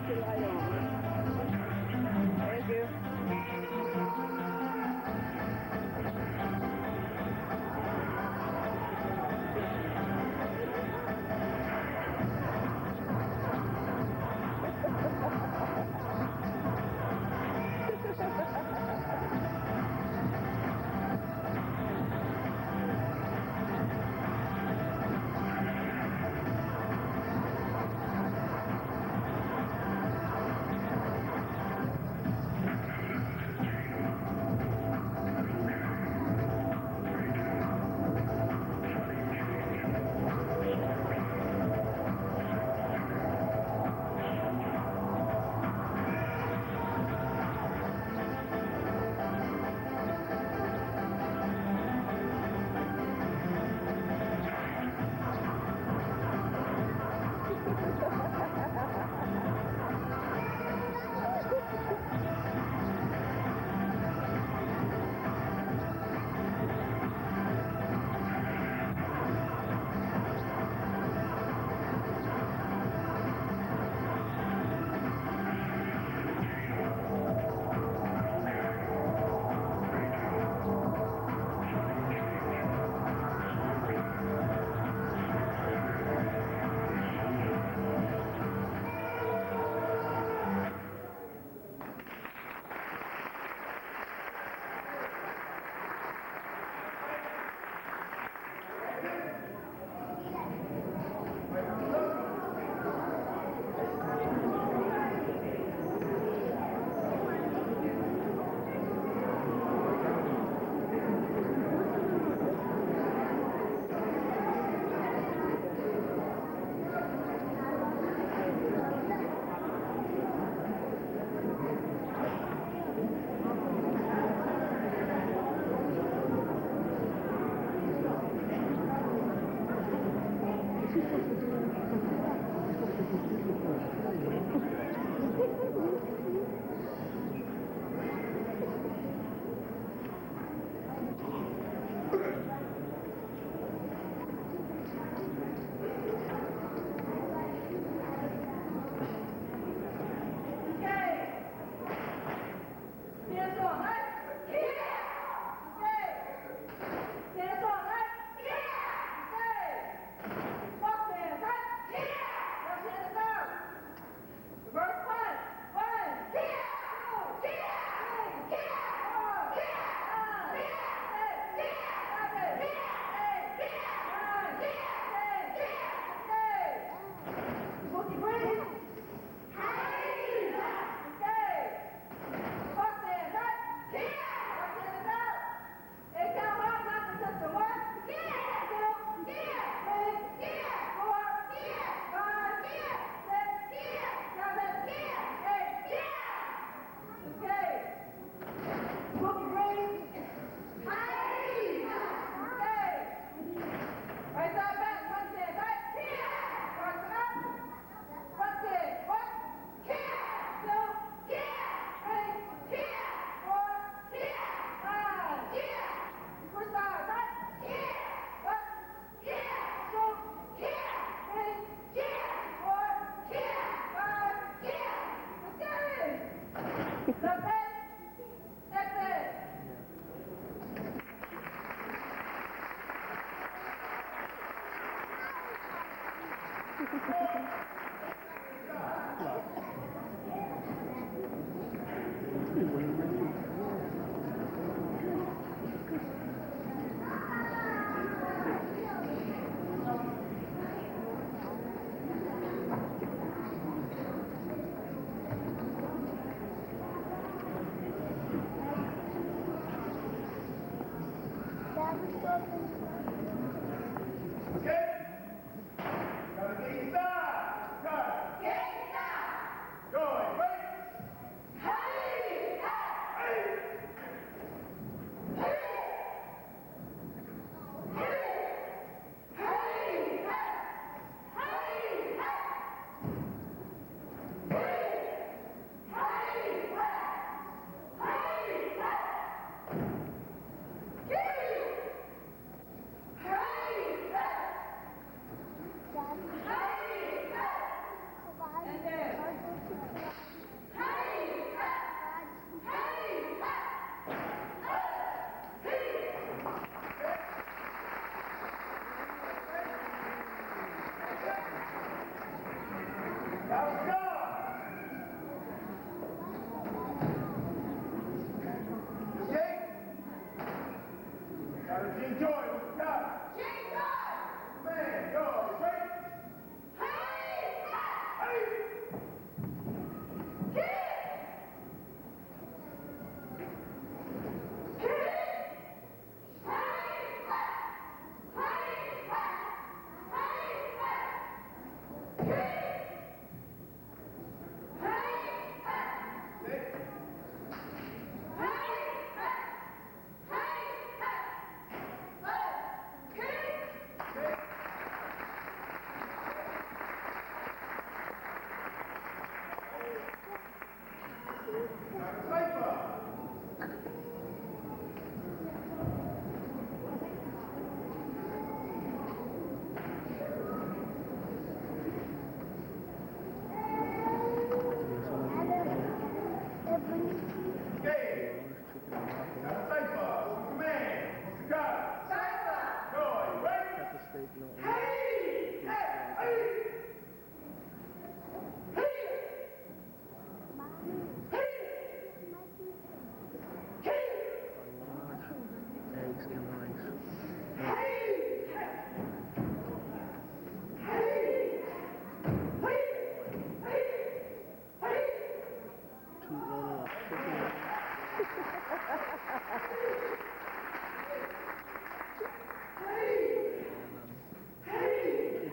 the light on. Thank you.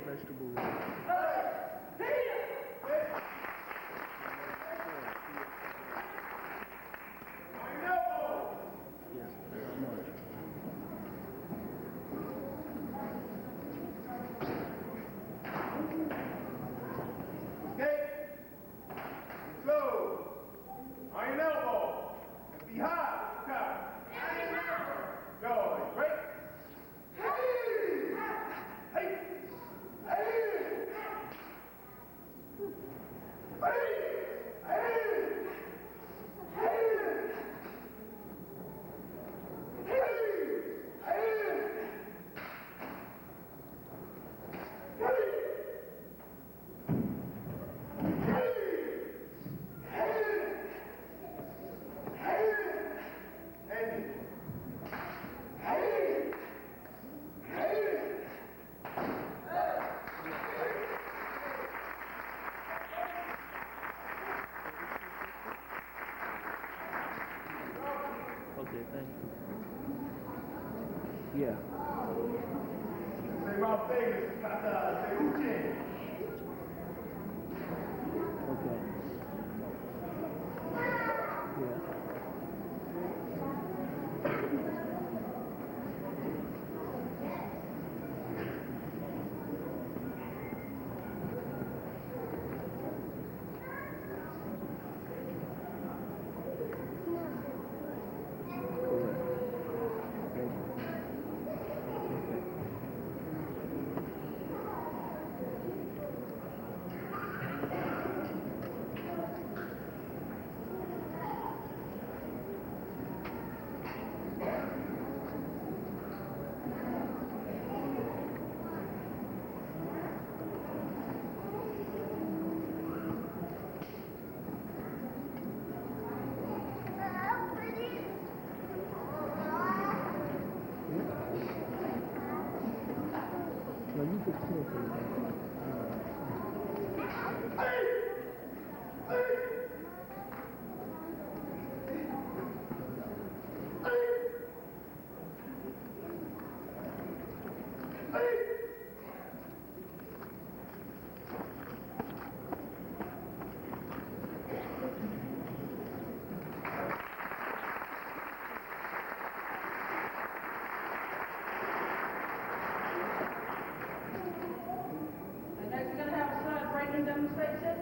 Vegetable. Yes, very much. Okay. Slow. On your elbow. And be high. Kata. Go. Break. Hey. Hey. Hey. Okay, thank you. Yeah. Say my famous Kata. Say Uche. Okay. Yeah. No, you could kill him. And next we're going to have a slide breaking demonstration.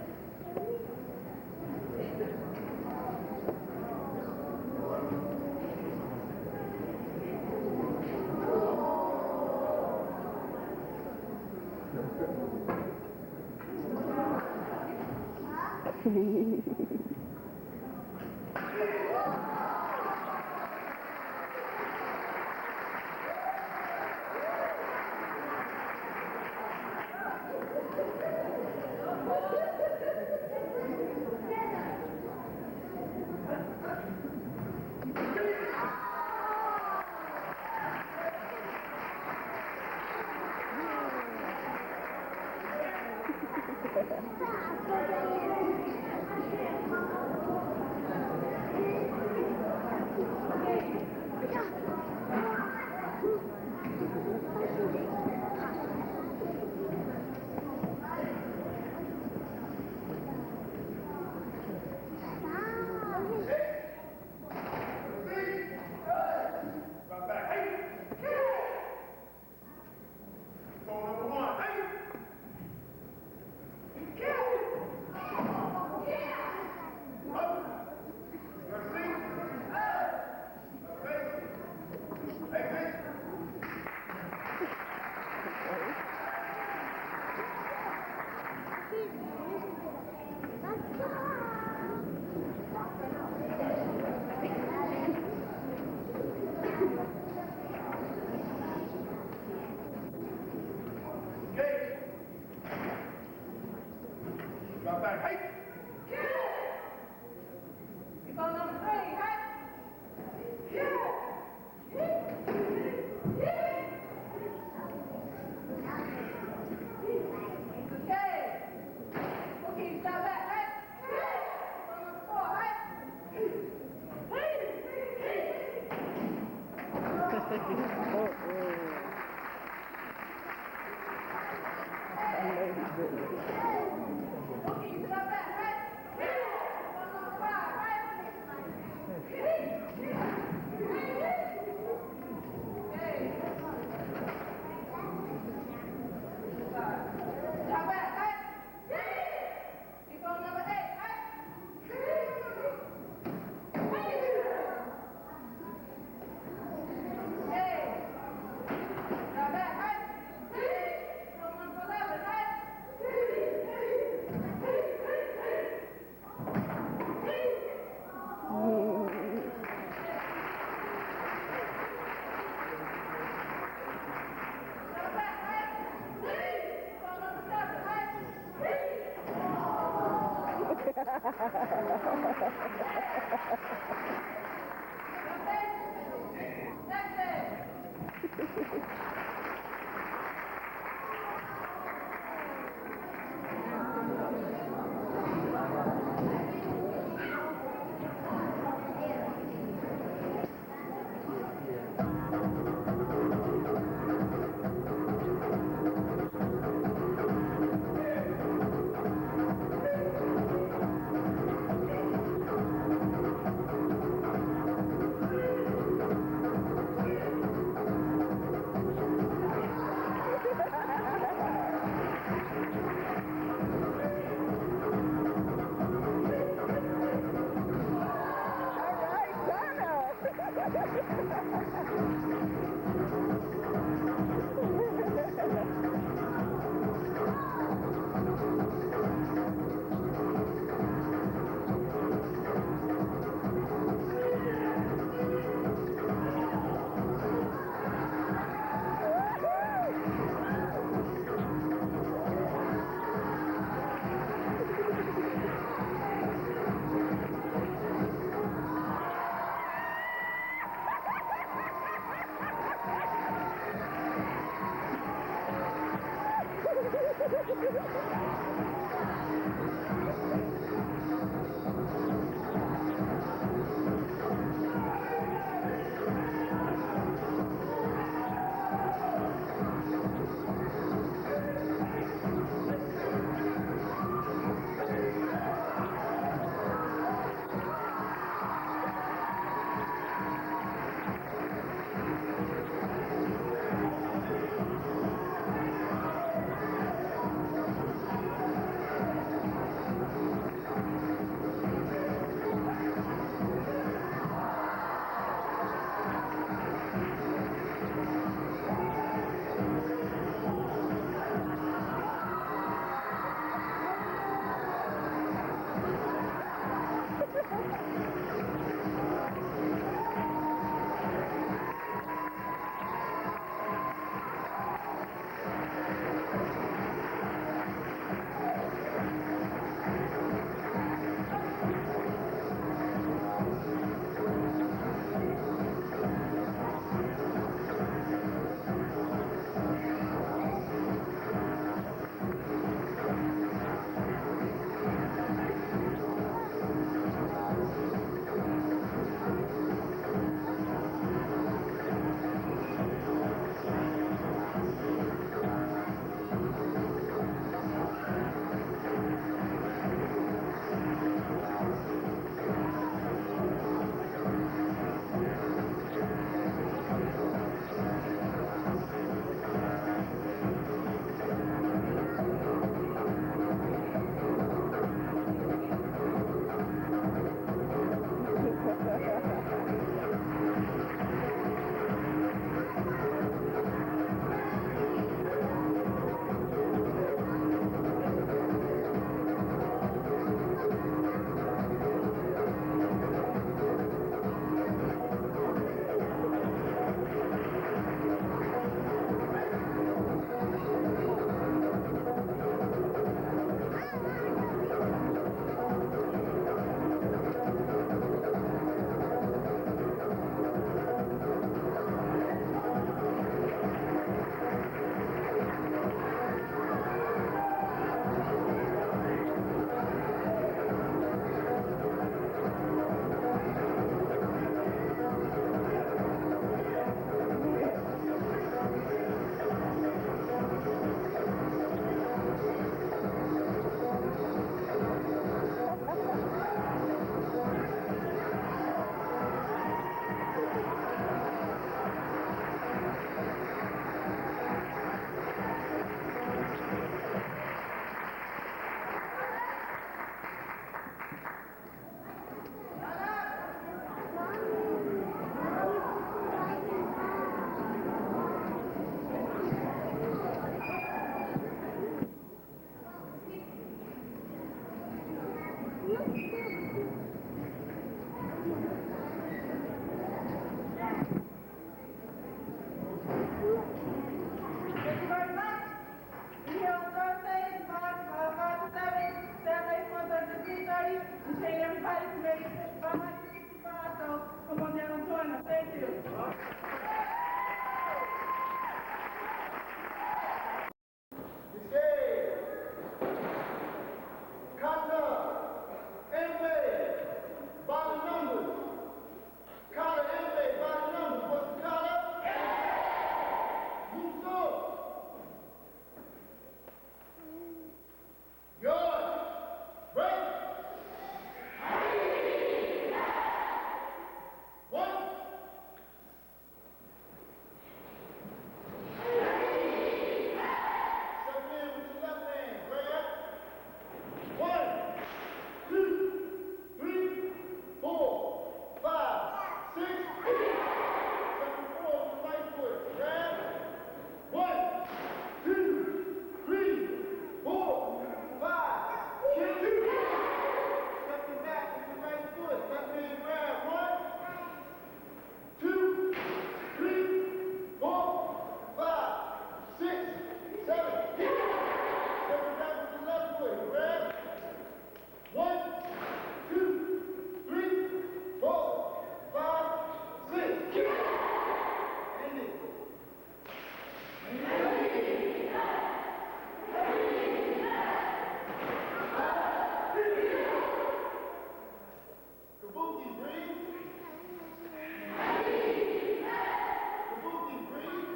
Party Committee, 565, so come on down and join us. Thank you. Kata, Embe, by the numbers. Kata, Embe, by the numbers. What's the Kata? Muso. Yours. Break. One. Step in with your left hand. Break up. 1, 2, 3, 4, 5, 6, 7, 4 with the right foot. Grab. 1, 2, 3, 4, 5, 6, 2. Stepping back with the right foot. Left hand grab. 1, 2, 3, 4, 5, 6, 7, 8. Stepping back with the left foot. Grab. 1, 2, 3, 4, 5, 6. End it. Kabuki, breathe. Kabuki, breathe.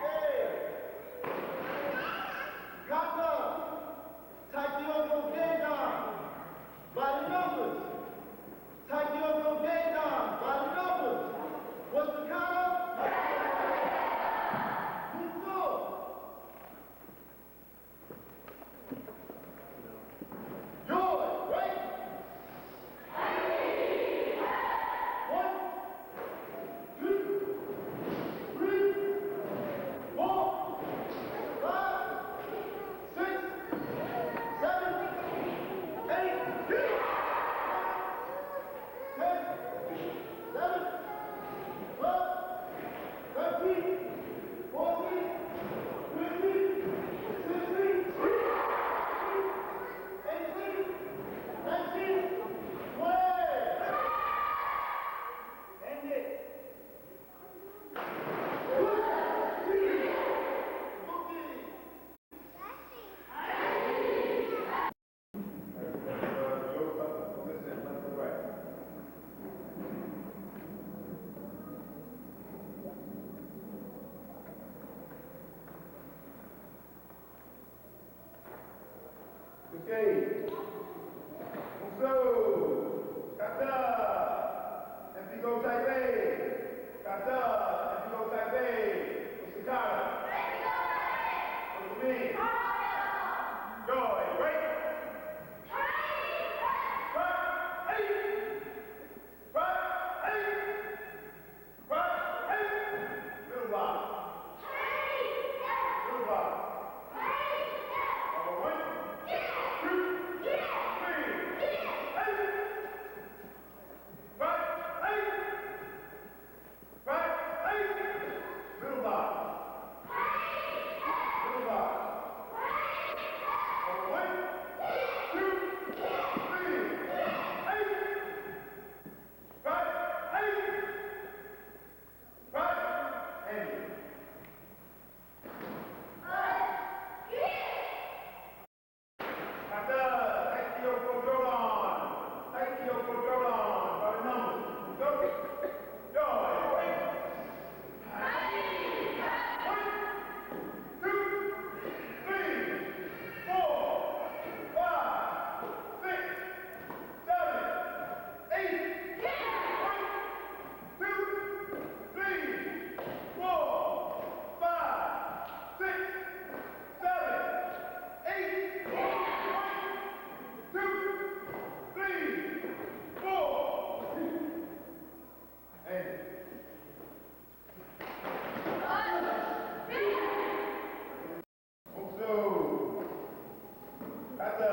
Hey. Kata. Taikyogo Geidan. By the numbers. Taikyogo Geidan. By the numbers. What's the Kata? Muso. Yours, right? 1, 2, 3, 4, 5, 6, 7, 8, 10, 11, 12, 13, 14, 15, 16, 18, 19, 20. End it. Okay. Muso. Kata. If you go type A. Kata. If you go type A. What's the Kata? What do you mean? Joy. Right? Right. 8. Right. 8. Right. 8. Little block. Little block. All right. 2, 3, 8. Right. 8. Right. 8. Little block. Little block. All right. 2, 3, 8. Right. 8. Right. And Kata, take your control on. Take your control on. By the numbers. Go. Joy. Wait. 1, 2, 3, 4, 5, 6, 7, 8. 1, 2, 3, 4, 5, 6, 7, 8. 1, 2, 3, 4. And Muso. Kata.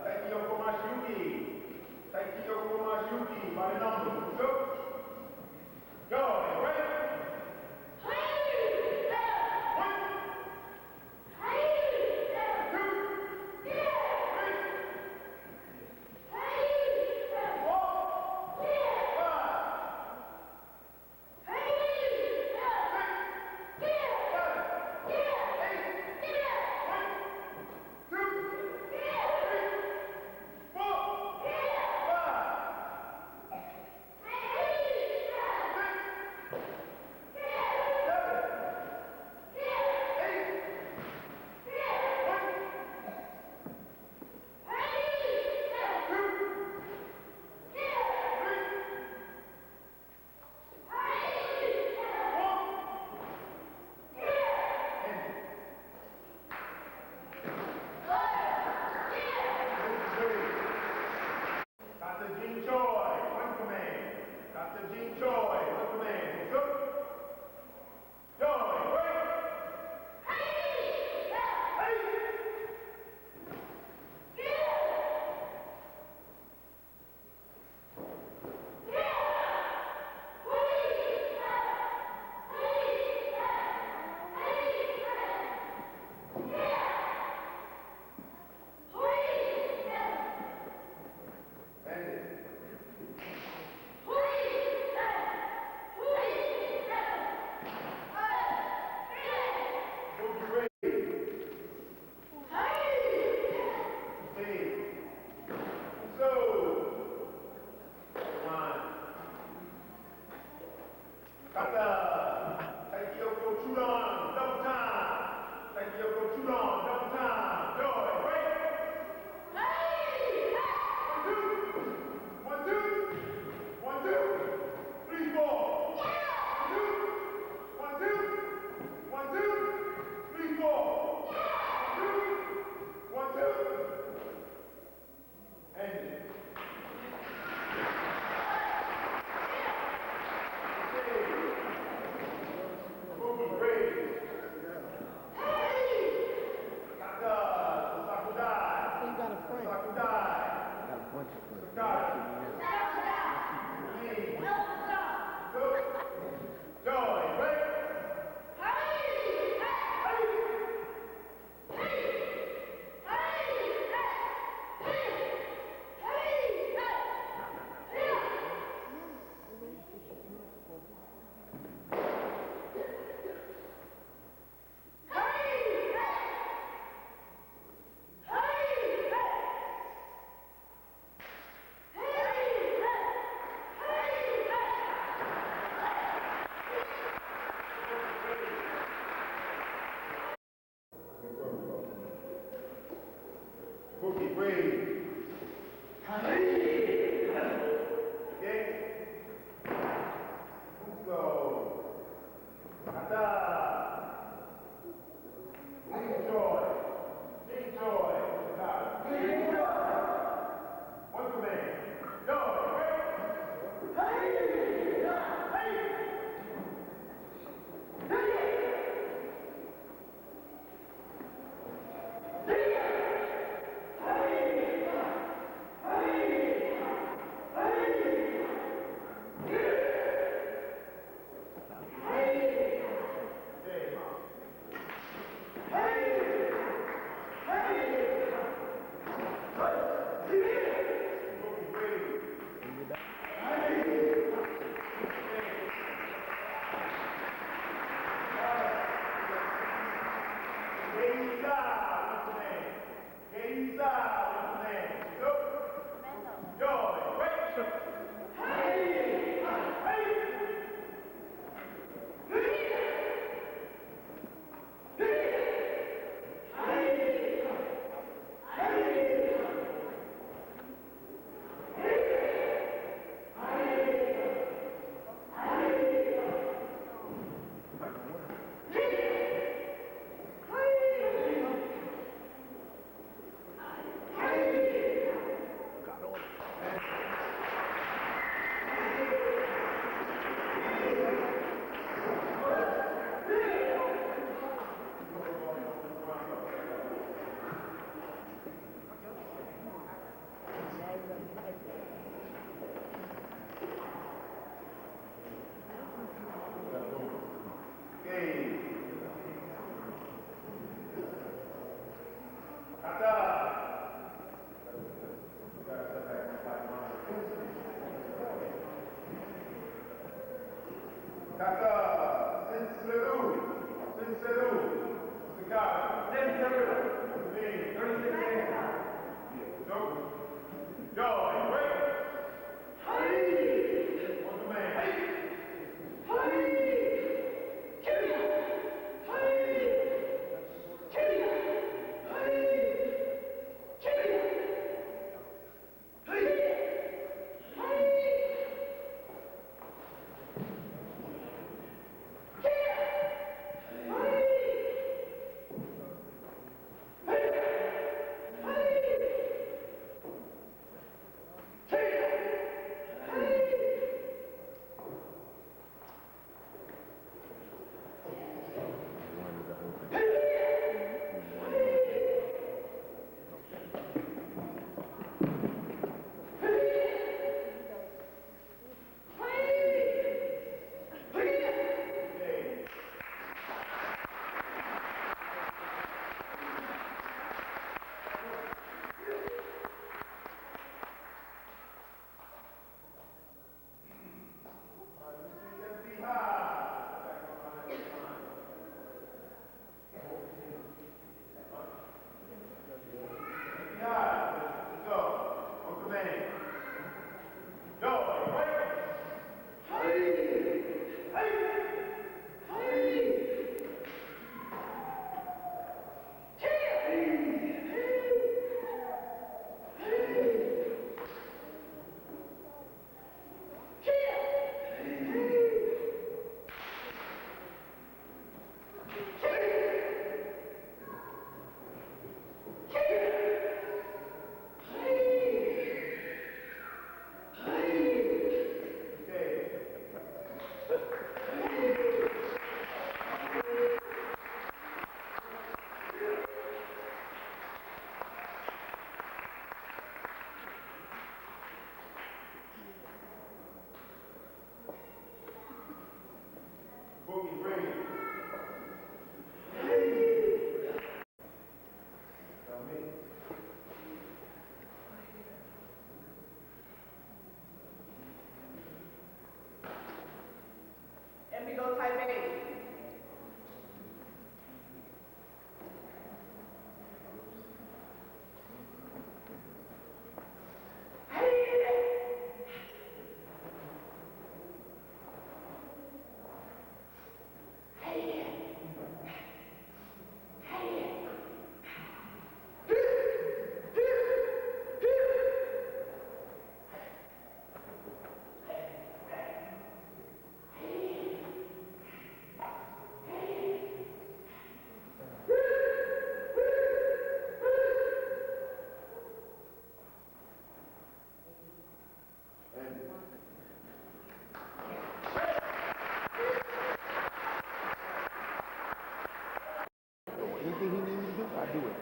Taikyogo Mashuki. Taikyogo Mashuki. By the numbers. Muso. Joy. Right? 1, 2, 3, Kata, Sinceru, Mr. Kata. 36 hands. Joy, wait. What's the man? Anything he needs me to do, I do it.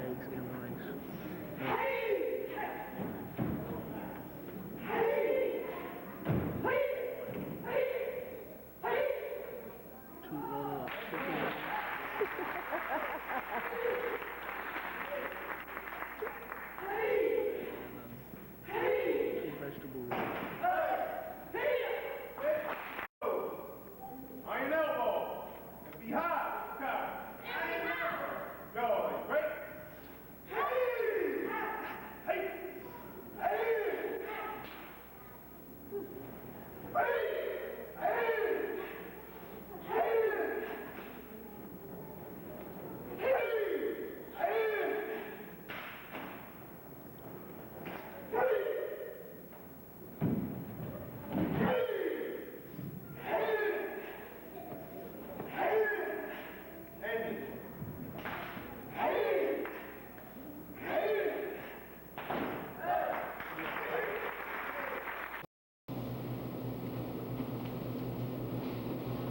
Eggs and rice. Two little chickens. Two vegetables. Iron elbow. And behind. Kata. Joy. Break.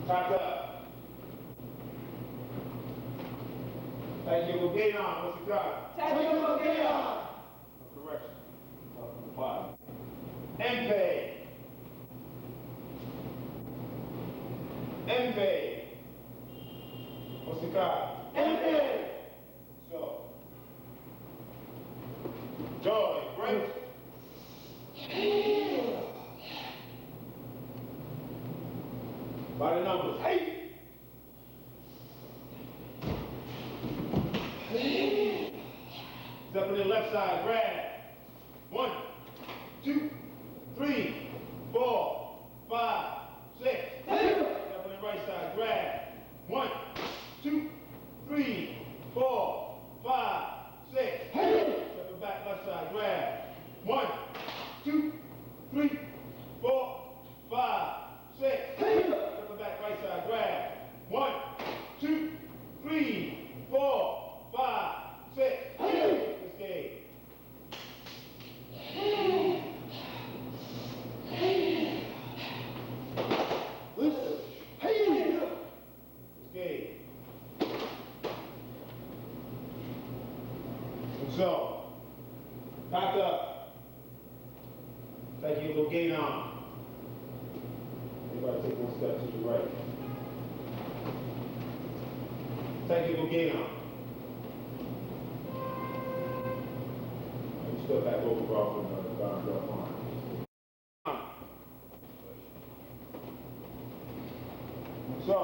Kata. Thank you, Gōjū-ryū. What's the card? Thank you, Gōjū-ryū. Correction. From the bottom. Empei. Empei. What's the card? Empei. So. Joy. Break. By the numbers. Step on the left side, grab. 1, 2, 3, 4, 5, 6. Step on the right side, grab. 1, 2, 3, 4, 5, 6. Step on the back left side, grab. 1, 2, 3, 4, 5, 6. Step on the back right side, grab. 1, 2, 3, 4, 5, 6. This game. So, Kata, thank you, Gōjū-ryū. Everybody take one step to the right. Thank you, Gōjū-ryū. And step back over from the bound up arm. So,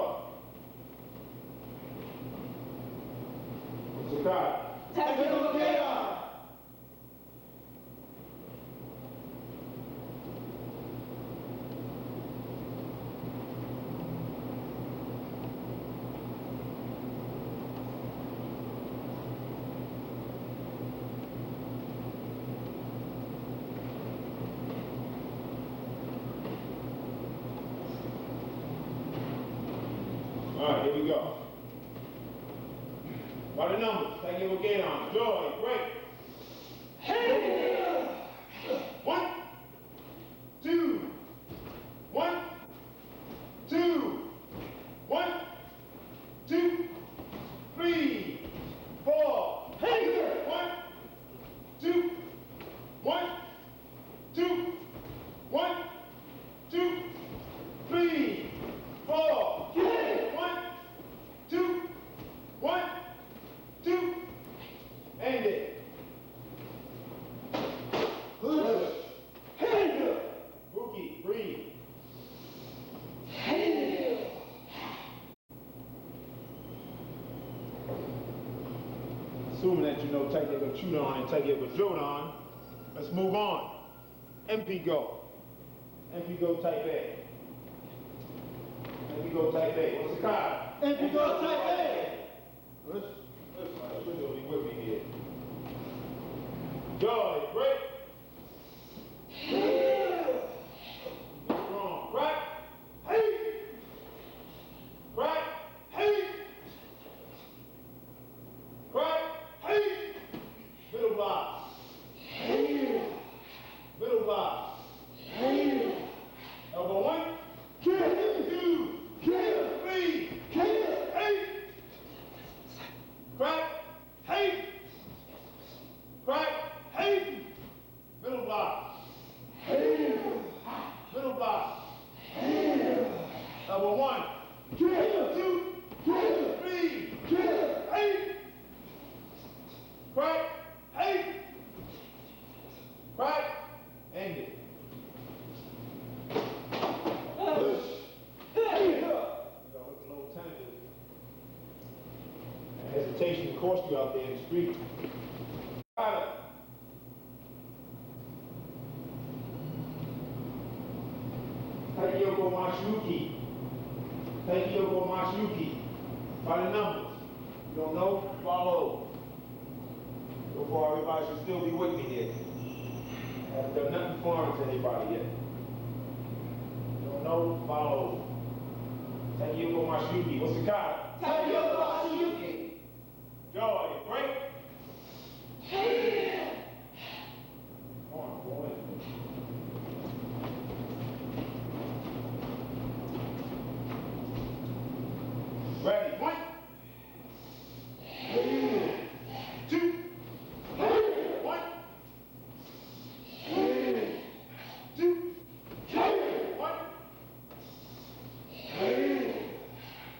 what's the card? Thank you, Gōjū-ryū. All right, here we go. By the numbers, thank you again on Joy, break. Hey! 1, 2, 1, 2, 1, 2, 3, 4. Hey! 1, 2, 1, 2, 1, 2, 3, 4. 1, 2, 1, 2. End it. Push. Hey. Bookie, breathe. Hey. Assuming that you know take your Gōjū-ryū and take your Gōjū-ryū, let's move on. MP go. MP go type A. MP go type A. What's the card? MP go type A. Let's be with me here. Joy, break. Strong. Right. Hey. Right. Hey. Right. Hey. Middle block. Hey. Middle block. Hey. cost you out there in the street. Kata. Takayoko Mashiyuki. Takayoko Mashiyuki. By the numbers. You don't know? Follow. So far, everybody should still be with me here. I haven't done nothing foreign to anybody yet. You don't know? Follow. Takayoko Mashiyuki. What's the kata? Takayoko Mashiyuki. Joy, break. Come on, boy. Ready, 1, 2, 1, 2, 1,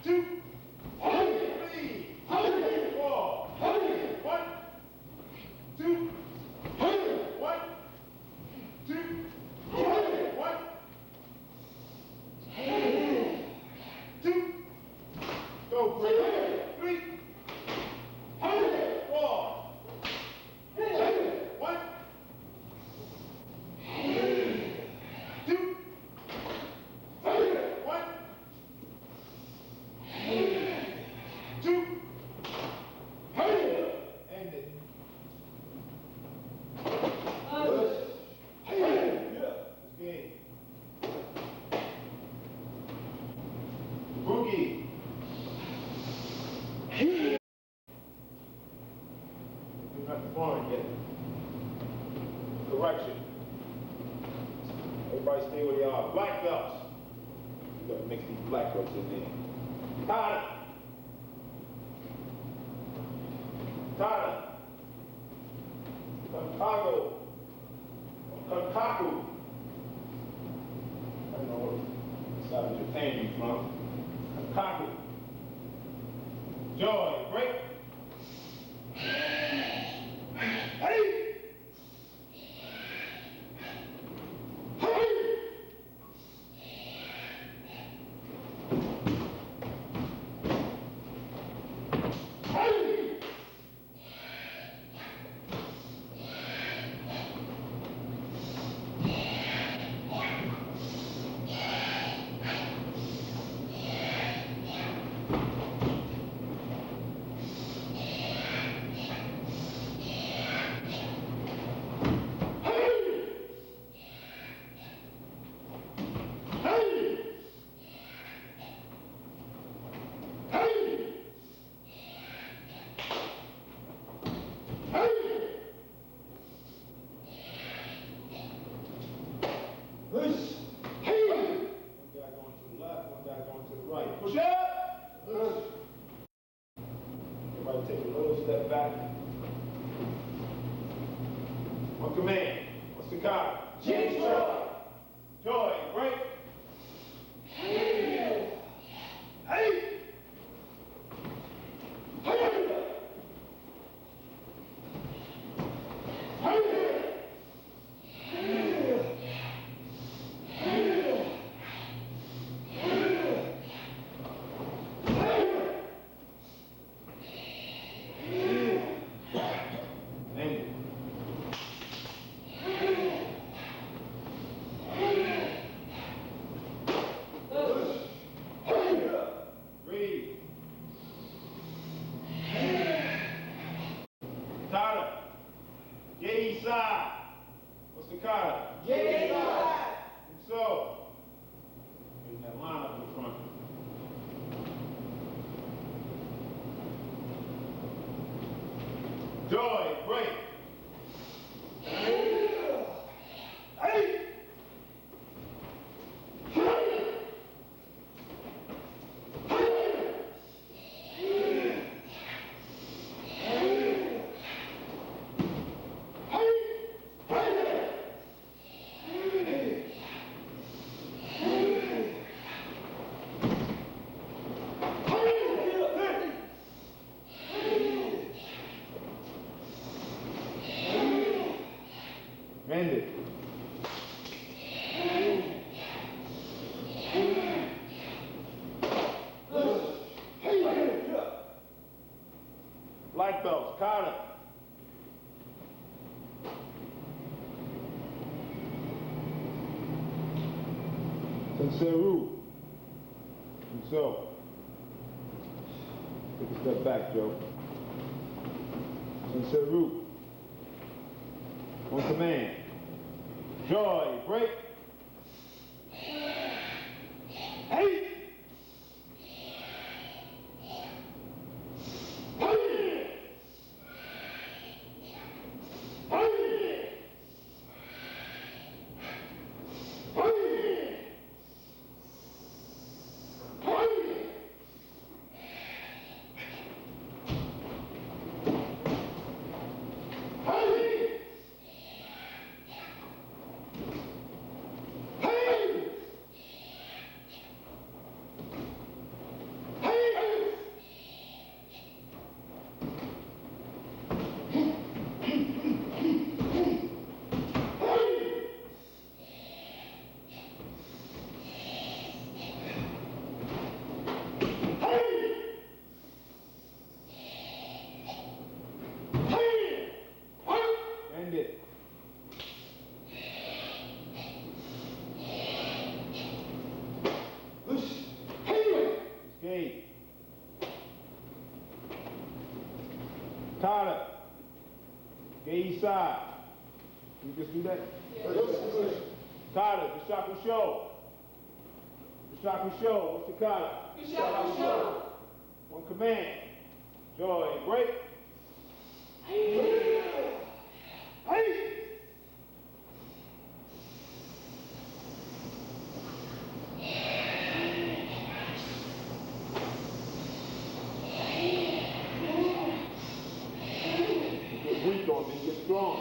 2, 3, 4, 1, 2, 1, 2, 1, 2, go, break. 3, 4, 1, 2, 1, 2, end it. Okay. Boogie. You're not foreign yet. Correction. Everybody stay where they are. Black belts. You gotta mix these black belts in there. Kata. Kata. Kankago. Kankaku. I don't know what side of Japan you're from. Kankaku. Joy, break. Hey! Push up! Everybody take a little step back. One command. What's the kata? Joy. Joy, break. Hey! Kata. Gay side. What's the kata? Gay side. So, there's that line up in front. Joy, break. Hey! Seru. And so, take a step back, Joe. And Seru. On command. Joy, break. Hey! Kata, get east side. Can you just do that? Yes. Kata, Bishaku Show. Bishaku Show, what's the Kata? Bishaku Show. On command. Joy, break. Hey! Get weak on me, get strong.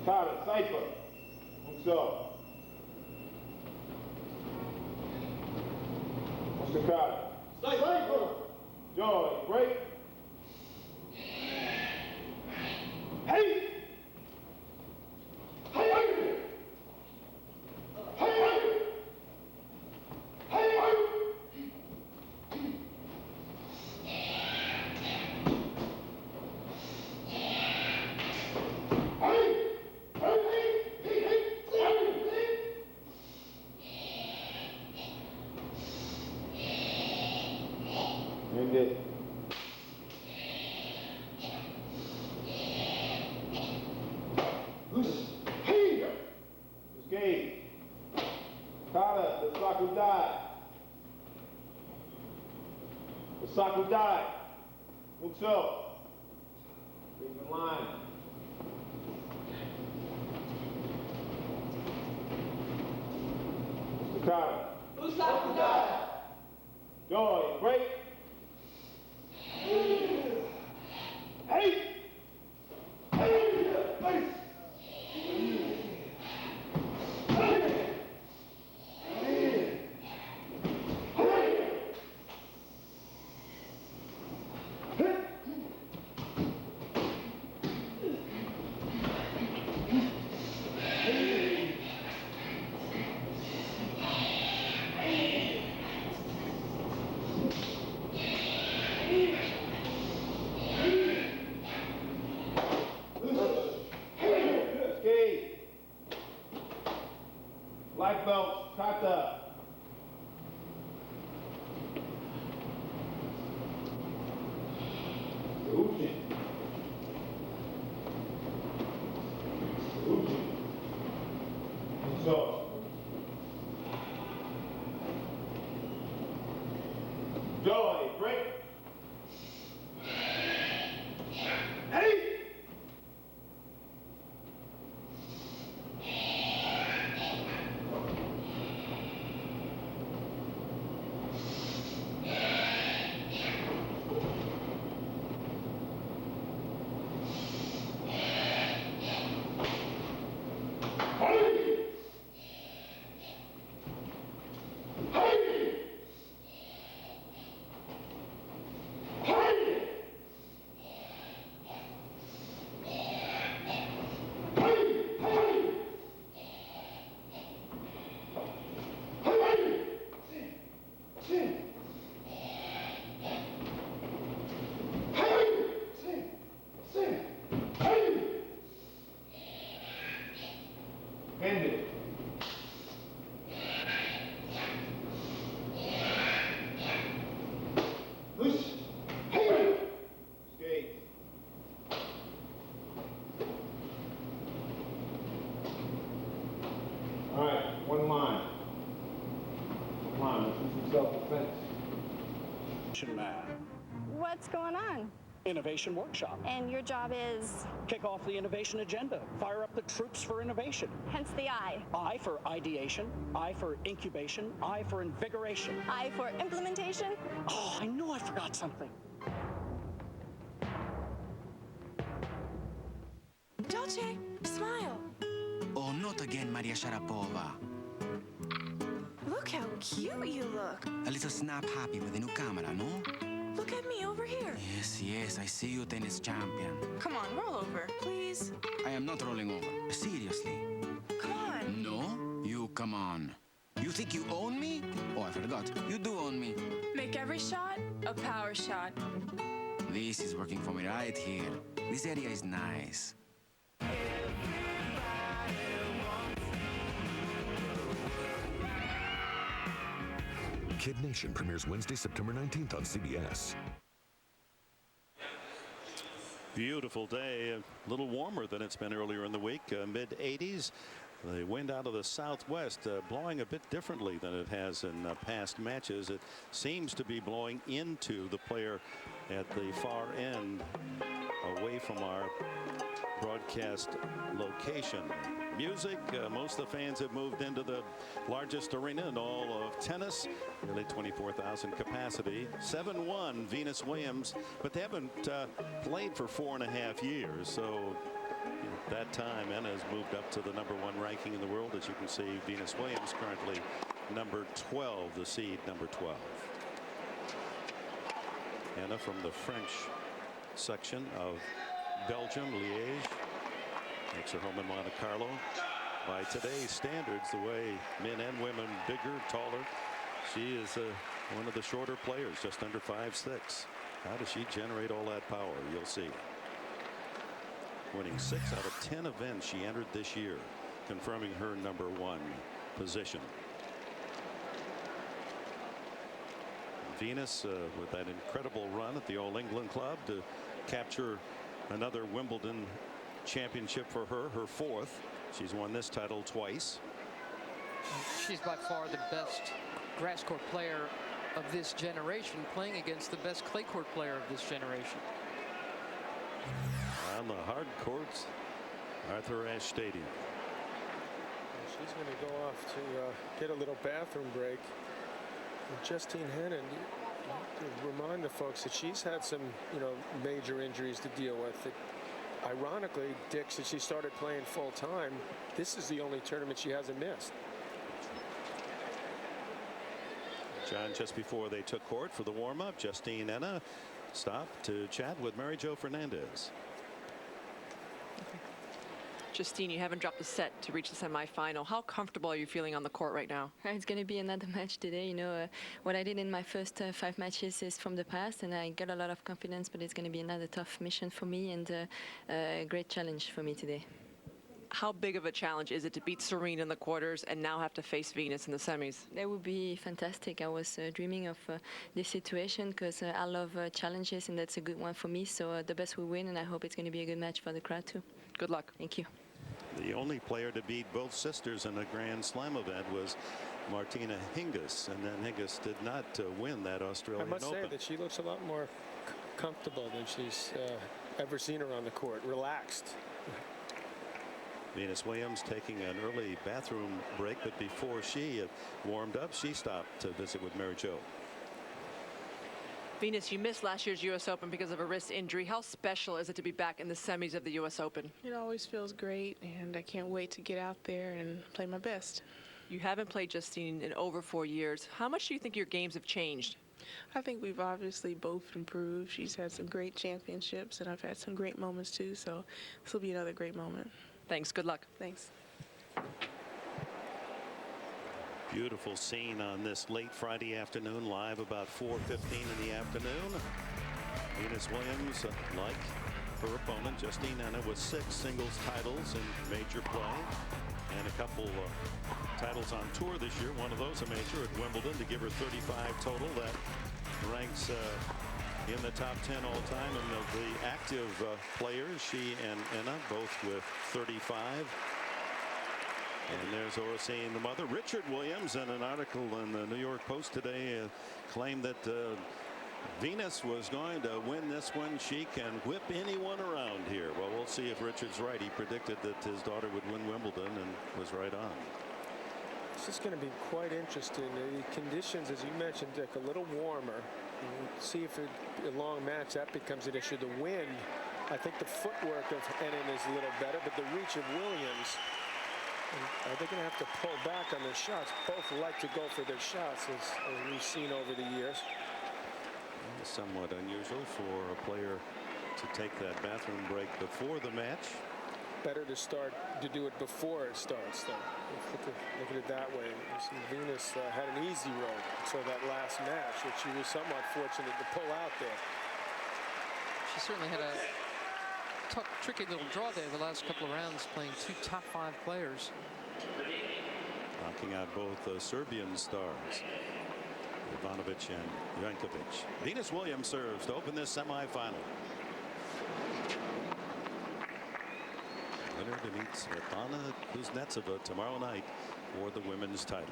Kata, Cypher. What's up? What's the Kata? Cypher. Joy, break. Hey! End it. Escape. Kata, the Saku died. The Saku died. What's up? Keep in line. Mr. Kata. Usaku died. Joy, break. Hey! Black belt, Kata. Gōjū. Gōjū. So. Joy, break. Hey! What's going on? Innovation workshop. And your job is? Kick off the innovation agenda. Fire up the troops for innovation. Hence the I. I for ideation. I for incubation. I for invigoration. I for implementation. Oh, I knew I forgot something. Dolce, smile. Oh, not again, Maria Sharapova. Look how cute you look. A little snap happy with the new camera, no? Look at me over here. Yes, I see you, tennis champion. Come on, roll over, please. I am not rolling over. Seriously. Come on. No, you come on. You think you own me? Oh, I forgot. You do own me. Make every shot a power shot. This is working for me right here. This area is nice. Kid Nation premieres Wednesday, September 19th on CBS. Beautiful day, a little warmer than it's been earlier in the week, mid-80s. The wind out of the southwest blowing a bit differently than it has in past matches. It seems to be blowing into the player at the far end, away from our broadcast location. Music, most of the fans have moved into the largest arena in all of tennis, nearly 24,000 capacity. 7-1 Venus Williams, but they haven't played for 4.5 years, so that time Anna has moved up to the #1 ranking in the world. As you can see, Venus Williams currently number 12, the seed number 12. Anna from the French section of Belgium, Liège, makes her home in Monte Carlo. By today's standards, the way men and women, bigger, taller, she is one of the shorter players, just under 5'6". How does she generate all that power? You'll see. Winning 6 out of 10 events she entered this year, confirming her #1 position. Venus with that incredible run at the All England Club to capture another Wimbledon championship for her, her 4th. She's won this title twice. She's by far the best grass court player of this generation, playing against the best clay court player of this generation. On the hard courts, Arthur Ashe Stadium. She's going to go off to get a little bathroom break. And Justine Henin, to remind the folks that she's had some, major injuries to deal with. That, ironically, Dick, since she started playing full time, this is the only tournament she hasn't missed. John, just before they took court for the warm-up, Justine Henin stopped to chat with Mary Jo Fernandez. Justine, you haven't dropped a set to reach the semifinal. How comfortable are you feeling on the court right now? It's going to be another match today. What I did in my first 5 matches is from the past, and I got a lot of confidence, but it's going to be another tough mission for me and a great challenge for me today. How big of a challenge is it to beat Serena in the quarters and now have to face Venus in the semis? That would be fantastic. I was dreaming of this situation because I love challenges, and that's a good one for me. So the best will win, and I hope it's going to be a good match for the crowd too. Good luck. Thank you. The only player to beat both sisters in a Grand Slam event was Martina Hingis, and then Hingis did not win that Australian Open. I must say that she looks a lot more comfortable than she's ever seen her on the court. Relaxed. Venus Williams taking an early bathroom break, but before she warmed up, she stopped to visit with Mary Jo. Venus, you missed last year's U.S. Open because of a wrist injury. How special is it to be back in the semis of the U.S. Open? It always feels great, and I can't wait to get out there and play my best. You haven't played Justine in over 4 years. How much do you think your games have changed? I think we've obviously both improved. She's had some great championships, and I've had some great moments too, so this will be another great moment. Thanks. Good luck. Thanks. Beautiful scene on this late Friday afternoon, live about 4:15 in the afternoon. Venus Williams, like her opponent Justine Henin, with 6 singles titles in major play and a couple titles on tour this year. One of those a major at Wimbledon to give her 35 total. That ranks in the top 10 all time. And of the active players, she and Henin both with 35. And there's Oracene, the mother. Richard Williams, in an article in the New York Post today, claimed that Venus was going to win this one. She can whip anyone around here. Well, we'll see if Richard's right. He predicted that his daughter would win Wimbledon and was right on. This is going to be quite interesting. The conditions, as you mentioned, Dick, a little warmer. See if a long match that becomes an issue. The wind, I think the footwork of Henin is a little better, but the reach of Williams, are they going to have to pull back on their shots? Both like to go for their shots, as we've seen over the years. Somewhat unusual for a player to take that bathroom break before the match. Better to do it before it starts, though. Look at it that way. You see Venus had an easy road until that last match, which she was somewhat fortunate to pull out there. She certainly had a tough, tricky little draw there the last couple of rounds, playing two top 5 players. Knocking out both Serbian stars, Ivanovic and Jankovic. Venus Williams serves to open this semifinal. Winner to meet Svetlana Kuznetsova tomorrow night for the women's title.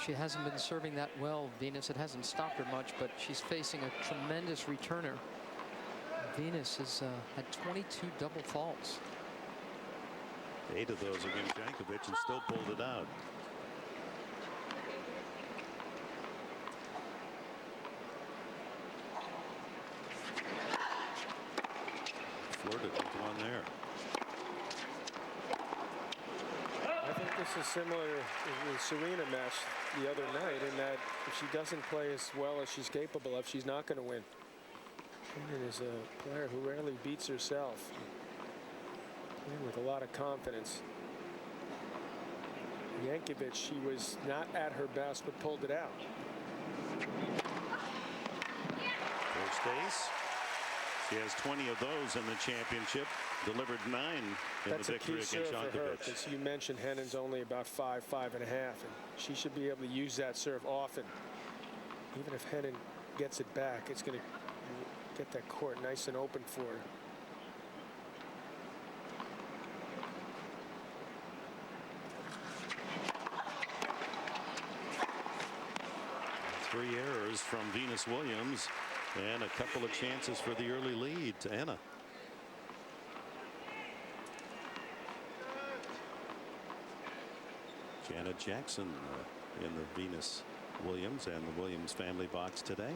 She hasn't been serving that well, Venus. It hasn't stopped her much, but she's facing a tremendous returner. Venus has had 22 double faults. 8 of those against Jankovic and still pulled it out. Flirted with one there. I think this is similar to the Serena match the other night, in that if she doesn't play as well as she's capable of, she's not going to win. Henin is a player who rarely beats herself. With a lot of confidence. Jankovic, she was not at her best, but pulled it out. First ace. She has 20 of those in the championship. Delivered 9 in the victory against Jankovic. As you mentioned, Henin's only about 5, 5.5, and she should be able to use that serve often. Even if Henin gets it back, it's going to get that court nice and open for her. Three errors from Venus Williams and a couple of chances for the early lead to Anna. Janet Jackson in the Venus Williams and the Williams family box today.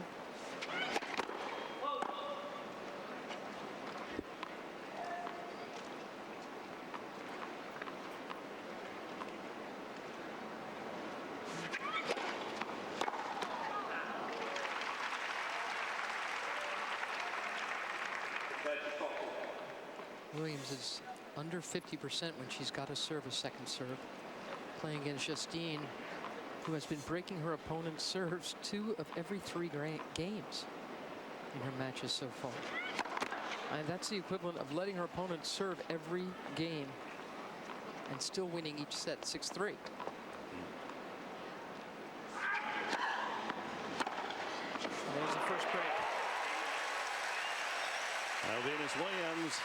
Williams is under 50% when she's got to serve a second serve. Playing against Justine, who has been breaking her opponent's serves 2 of every 3 games in her matches so far. And that's the equivalent of letting her opponent serve every game and still winning each set 6-3. There's the first break. Now Venus Williams,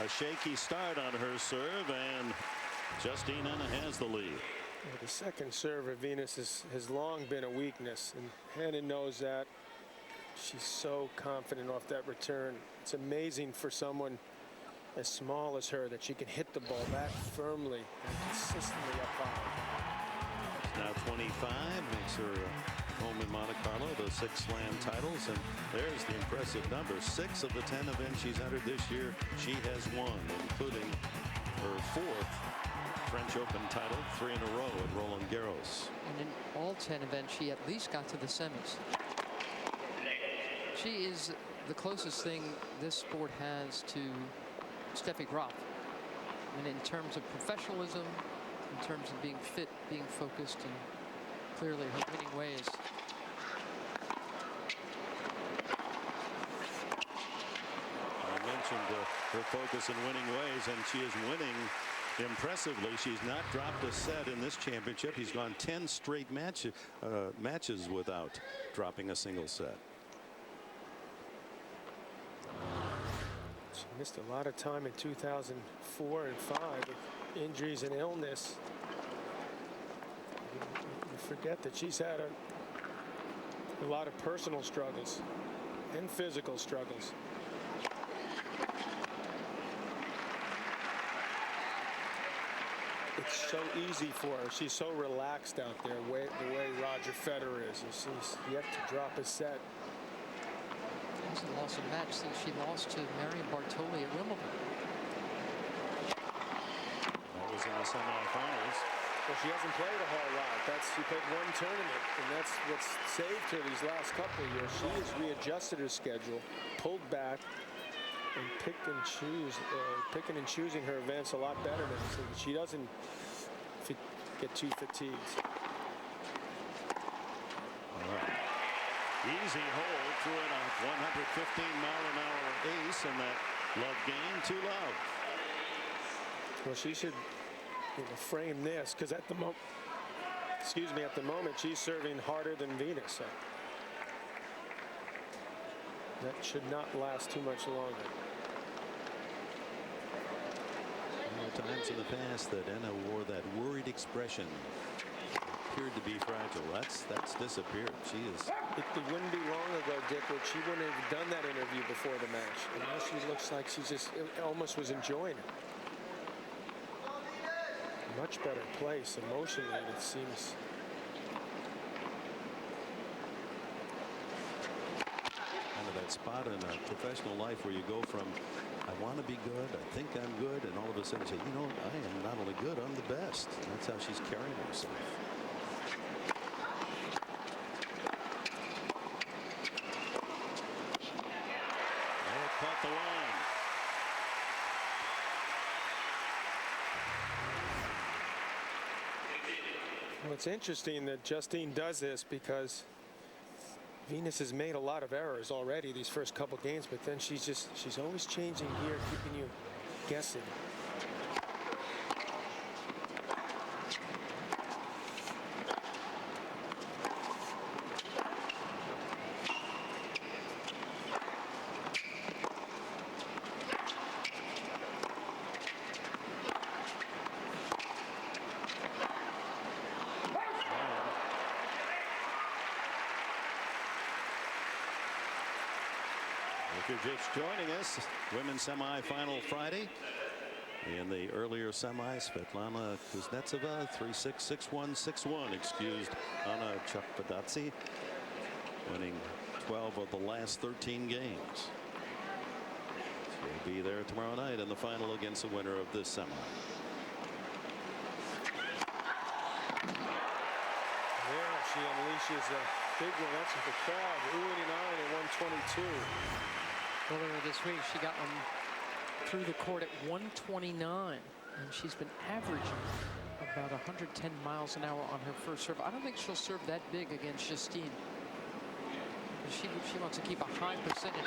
a shaky start on her serve, and Justine Anna has the lead. The second serve of Venus has long been a weakness, and Henin knows that. She's so confident off that return. It's amazing for someone as small as her that she can hit the ball that firmly and consistently up high. Now 25, makes her home in Monte Carlo, the 6 slam titles, and there's the impressive number. 6 of the 10 events she's entered this year, she has won, including her 4th French Open title, 3 in a row at Roland Garros. And in all 10 events, she at least got to the semis. She is the closest thing this sport has to Steffi Graf. And in terms of professionalism, in terms of being fit, being focused, and clearly her winning ways. I mentioned her focus in winning ways, and she is winning impressively. She's not dropped a set in this championship. He's gone 10 straight matches without dropping a single set. She missed a lot of time in 2004 and 5 with injuries and illness. You forget that she's had a lot of personal struggles and physical struggles. It's so easy for her. She's so relaxed out there, the way Roger Federer is. She's yet to drop a set. She lost a match since she lost to Marion Bartoli at Wimbledon. That was in the semifinals. Well, she hasn't played a whole lot. She played one tournament, and that's what's saved her these last couple of years. She has readjusted her schedule, pulled back, and picking and choosing her events a lot better now, so that she doesn't get too fatigued. All right. Easy hold through it, a 115-mile-an-hour ace, and that love game to love. Well, she should frame this, because at the moment, she's serving harder than Venus. So that should not last too much longer. There were times in the past that Anna wore that worried expression. Appeared to be fragile. That's disappeared. She is. It wouldn't be long ago, Dick, where she wouldn't have done that interview before the match. And now she looks like she just almost was enjoying it. Much better place emotionally, it seems. Kind of that spot in a professional life where you go from, I want to be good, I think I'm good, and all of a sudden say, you know, I am not only good, I'm the best. And that's how she's carrying herself. Caught the line. Well, it's interesting that Justine does this, because Venus has made a lot of errors already these first couple games, but then she's always changing gear, keeping you guessing. If you're just joining us, women's semifinal Friday. In the earlier semis, Svetlana Kuznetsova 3-6, 6-1, 6-1 excused Anna Chakpadze, winning 12 of the last 13 games. She'll be there tomorrow night in the final against the winner of this semi. Yeah, she unleashes a big one. That's the crowd oohing on at 122. Earlier this week, she got one through the court at 129, and she's been averaging about 110 miles an hour on her first serve. I don't think she'll serve that big against Justine. She wants to keep a high percentage.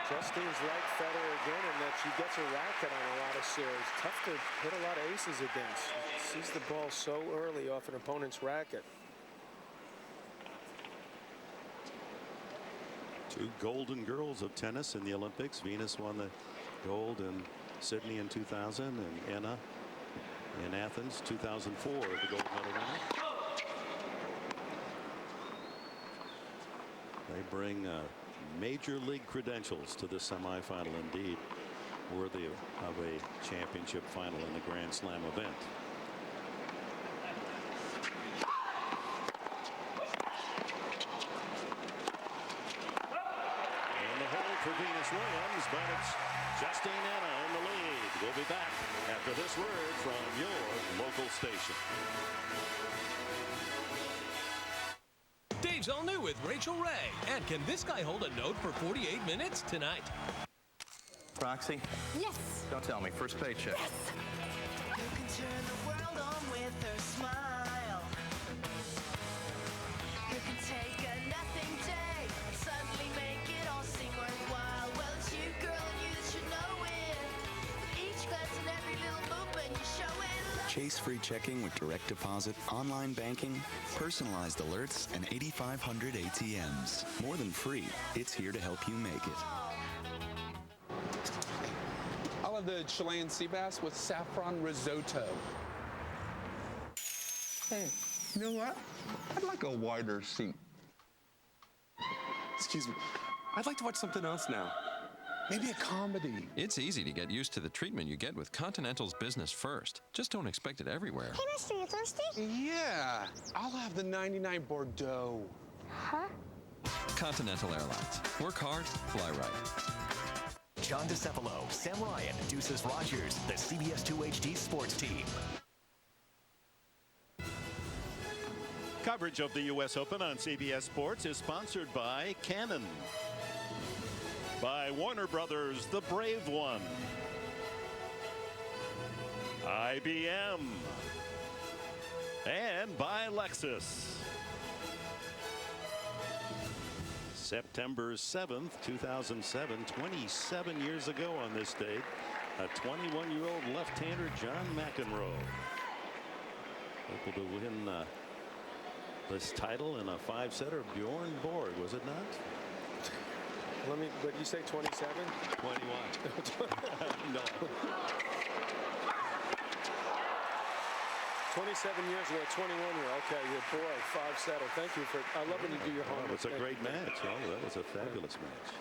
Justine's like Federer again in that she gets a racket on a lot of serves. Tough to hit a lot of aces against. She sees the ball so early off an opponent's racket. Two golden girls of tennis in the Olympics. Venus won the gold in Sydney in 2000, and Anna in Athens 2004, the gold medal winner. They bring major league credentials to the semifinal, indeed worthy of a championship final in the Grand Slam event. And the hold for Venus Williams, but it's Justine Anna in the lead. We'll be back after this word from your local station. Dave's all new with Rachel Ray. And can this guy hold a note for 48 minutes tonight? Roxy? Yes. Don't tell me. First paycheck. Yes. You can turn the world on with her smile. You can take a nothing day and suddenly make it all seem worthwhile. Well, it's you, girl, and you that should know it. With each glance and every little movement, you show it. Chase-free checking with direct deposit, online banking, personalized alerts, and 8,500 ATMs. More than free, it's here to help you make it. I'll have the Chilean sea bass with saffron risotto. Hey, you know what? I'd like a wider seat. Excuse me. I'd like to watch something else now. Maybe a comedy. It's easy to get used to the treatment you get with Continental's Business First. Just don't expect it everywhere. Hey, mister, you thirsty? Yeah. I'll have the 99 Bordeaux. Huh? Continental Airlines. Work hard, fly right. John DeCepolo, Sam Ryan, Deuces Rogers, the CBS 2 HD Sports Team. Coverage of the U.S. Open on CBS Sports is sponsored by Canon, by Warner Brothers, The Brave One, IBM, and by Lexus. September 7th, 2007, 27 years ago on this date, a 21-year-old left-hander, John McEnroe, able to win this title in a 5-setter. Bjorn Borg, was it not? But you say 27? 21. No. 27 years ago, 21-year. Okay, your boy, 5-setter. Thank you for. I love when you do your homework. It's a great match. Oh, that was a fabulous match.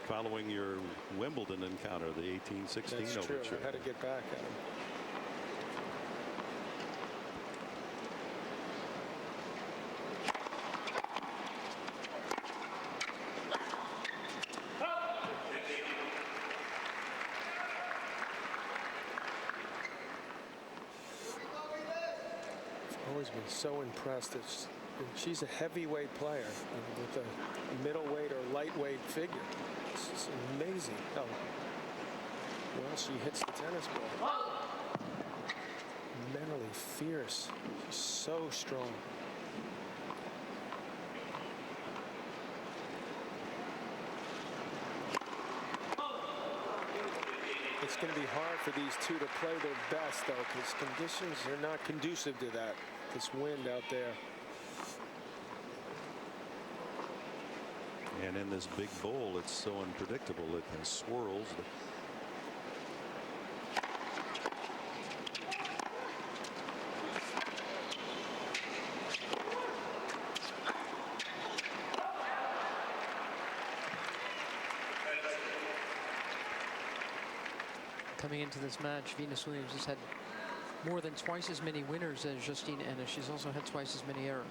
Following your Wimbledon encounter, the 1816 That's true. overture. I had to get back at him. Always been so impressed. She's a heavyweight player with a middleweight or lightweight figure. It's just amazing. Oh, well, she hits the tennis ball. Mentally fierce. She's so strong. It's going to be hard for these two to play their best, though, because conditions are not conducive to that. This wind out there. And in this big bowl, it's so unpredictable. It has swirls. Coming into this match, Venus Williams has had more than twice as many winners as Justine Henin. She's also had twice as many errors.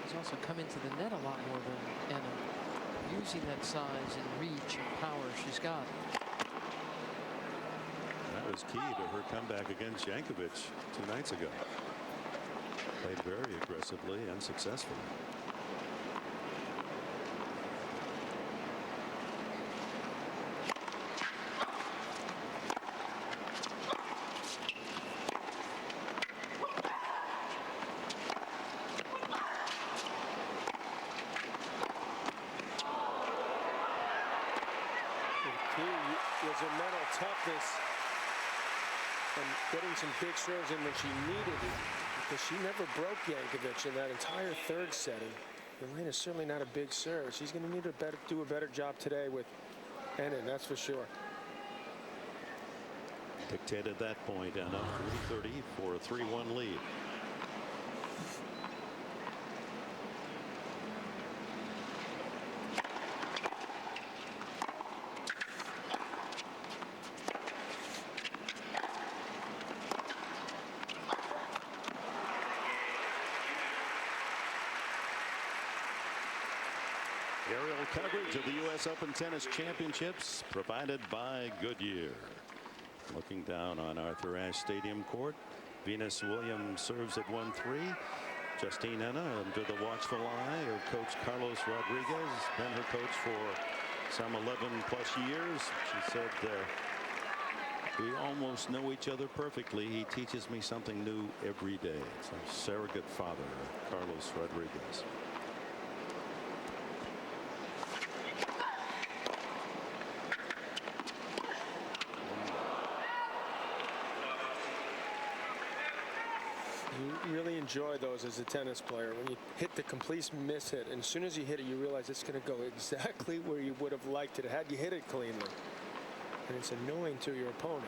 She's also come into the net a lot more than Henin, using that size and reach and power she's got. That was key to her comeback against Jankovic 2 nights ago. Played very aggressively and successfully. Was her mental toughness and getting some big serves in when she needed it, because she never broke Jankovic in that entire third setting. Elena's certainly not a big serve. She's going to need to do a better job today with Henin, that's for sure. Dictated that point, Anna, 30 for a 3-1 lead. Aerial coverage of the U.S. Open Tennis Championships provided by Goodyear. Looking down on Arthur Ashe Stadium court, Venus Williams serves at 1-3. Justine Henin under the watchful eye of Coach Carlos Rodriguez, been her coach for some 11+ years. She said, we almost know each other perfectly. He teaches me something new every day. It's a surrogate father, Carlos Rodriguez. You really enjoy those as a tennis player. When you hit the complete miss hit, and as soon as you hit it, you realize it's going to go exactly where you would have liked it had you hit it cleanly. And it's annoying to your opponent.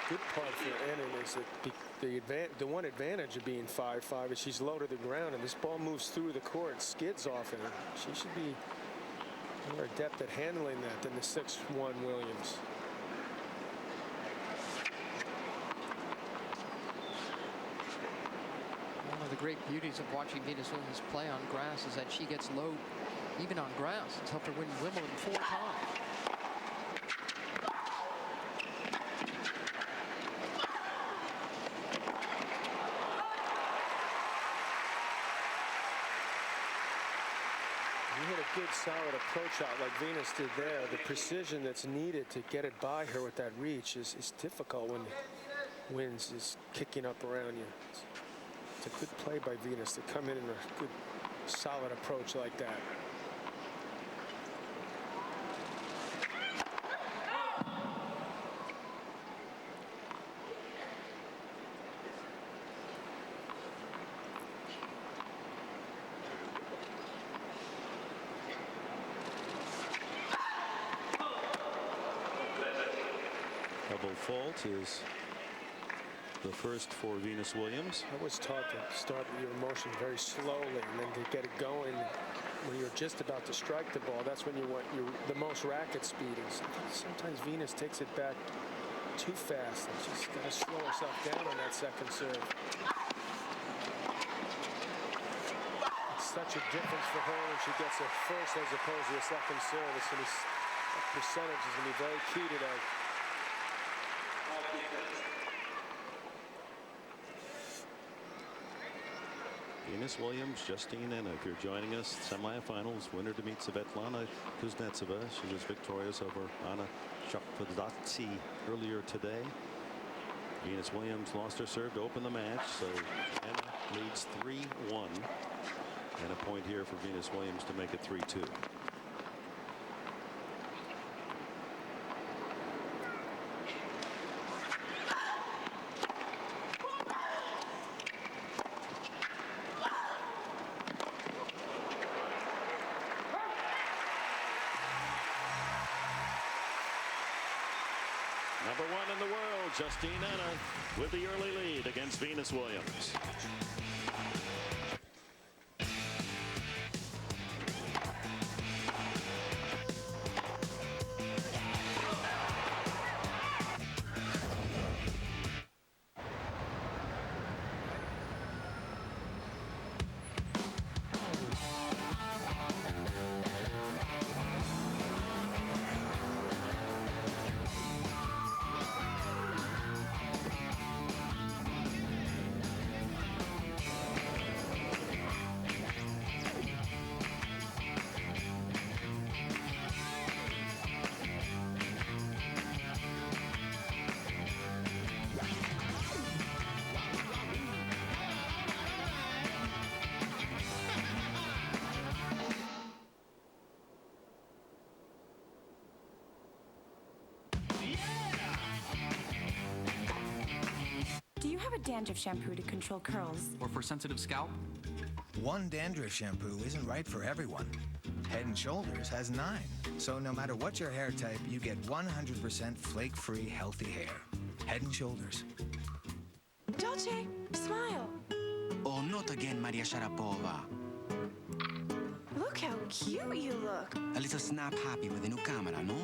The good part for Annan is that the one advantage of being 5'5" is she's low to the ground, and this ball moves through the court, skids off, and she should be more adept at handling that than the 6'1" Williams. One of the great beauties of watching Venus Williams play on grass is that she gets low, even on grass. It's helped her win Wimbledon 4 times. Good solid approach out like Venus did there. The precision that's needed to get it by her with that reach is difficult when winds is kicking up around you. It's a good play by Venus to come in a good solid approach like that. Double fault is the first for Venus Williams. I was taught to start your motion very slowly and then to get it going when you're just about to strike the ball. That's when you want the most racket speed. And sometimes Venus takes it back too fast, and she's got to slow herself down on that second serve. It's such a difference for her when she gets a first as opposed to a second serve. That percentage is going to be very key today. Venus Williams, Justine Henin, if you're joining us, semifinals, winner to meet Svetlana Kuznetsova. She was victorious over Anna Shakpadze earlier today. Venus Williams lost her serve to open the match, so Henin leads 3-1. And a point here for Venus Williams to make it 3-2. Number 1 in the world, Justine Henin, with the early lead against Venus Williams. Do you have a dandruff shampoo to control curls? Or for sensitive scalp? One dandruff shampoo isn't right for everyone. Head & Shoulders has 9. So no matter what your hair type, you get 100% flake-free, healthy hair. Head & Shoulders. Dolce, smile. Oh, not again, Maria Sharapova. Look how cute you look. A little snap happy with the new camera, no?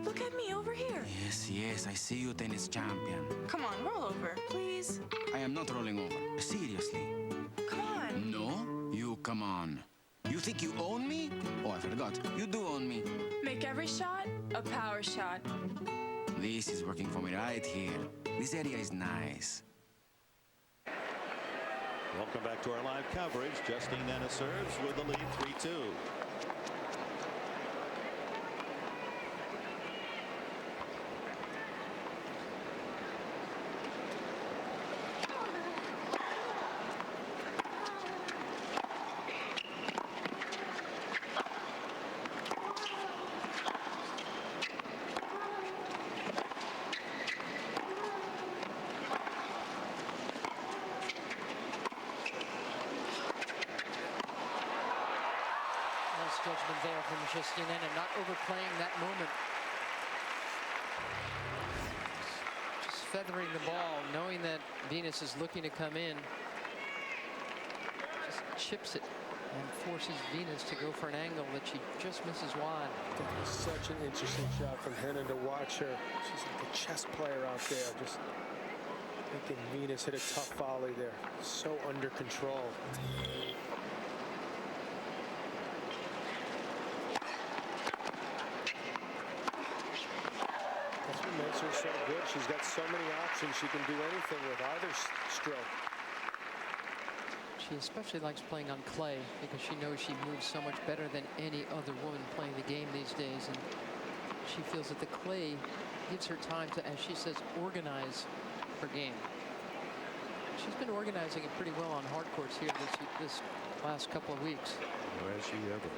Look at me over here. Yes, I see you, tennis champion. Come on, roll over, please. I am not rolling over. Seriously. Come on. No, you come on. You think you own me? Oh, I forgot. You do own me. Make every shot a power shot. This is working for me right here. This area is nice. Welcome back to our live coverage. Justine Henin serves with the lead 3-2. judgment there from Justine and not overplaying that moment. Just feathering the ball, knowing that Venus is looking to come in. Just chips it and forces Venus to go for an angle that she just misses wide. That was such an interesting shot from Henin to watch her. She's like a chess player out there, just making Venus hit a tough volley there. So under control. That's what makes her so good. She's got so many options. She can do anything with either stroke. She especially likes playing on clay because she knows she moves so much better than any other woman playing the game these days. And she feels that the clay gives her time to, as she says, organize her game. She's been organizing it pretty well on hard courts here this last couple of weeks. Where has she ever?